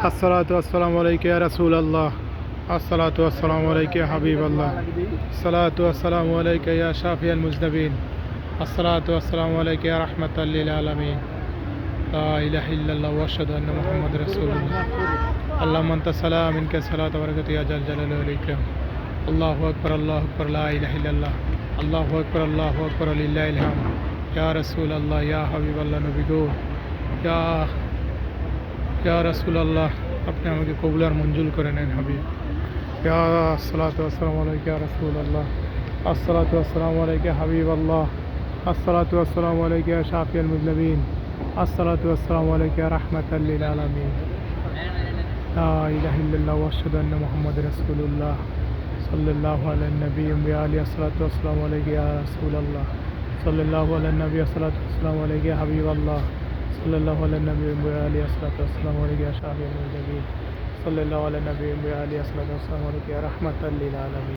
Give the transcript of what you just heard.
আসসালাতু আসসালামু আলাইকা ইয়া রাসূলুল্লাহ। আসসালাতু আসসালামু আলাইকা ইয়া হাবিবাল্লাহ। আসসালাতু আসসালামু আলাইকা ইয়া শাফিয়াল মুজনিবিন। আসসালাতু আসসালামু আলাইকা ইয়া রাহমাতাল লিল আলামিন। লা ইলাহা ইল্লাল্লাহ ওয়া আশহাদু আন্না মুহাম্মাদার রাসূলুল্লাহ। আল্লাহুম্মা আনতা সালাম মিনকা সালাতু ওয়া বারাকাতু ইয়া জাল জালালি ওয়াল ইকরাম। আল্লাহু আকবার, আল্লাহু আকবার, লা ইলাহা ইল্লাল্লাহ। আল্লাহু আকবার, আল্লাহু আকবার, লিল্লাহিল হামদ। ইয়া রাসূলুল্লাহ, ইয়া হাবিবাল্লাহ, নবী গো, ইয়া রাসূলুল্লাহ, আপনি আমাকে কবুল আর মঞ্জুর করে নেন হাবিব। ইয়া আসসালাতু আসসালামু আলাইকা ইয়া রাসূলুল্লাহ। আসসালাতু আসসালামু আলাইকা হাবিবাল্লাহ। আসসালাতু আসসালামু আলাইকা ইয়া শাফিয়াল মুজনিবিন। আসসালাতু আসসালামু আলাইকা ইয়া রাহমাতাল লিল আলামিন। লা ইলাহা ইল্লাল্লাহ ওয়া আশহাদু আন্না মুহাম্মাদার রাসূলুল্লাহ। সাল্লাল্লাহু আলাইহি নবী ওয়া আলিহি আসসালাতু আসসালামু আলাইকা ইয়া রাসূলুল্লাহ। সাল্লাল্লাহু আলাইহি নবী আসসালাতু আসসালামু আলাইকা ইয়া হাবিবাল্লাহ। সাল্লাল্লাহু আলাইহি নবী ওয়া আলিহি আসসালাতু আসসালামু আলাইকা ইয়া শাফিয়াল মুজনিবিন। সাল্লাল্লাহু আলাইহি নবী ওয়া আলিহি আসসালাতু আসসালামু আলাইকা ইয়া রাহমাতাল লিল আলামিন।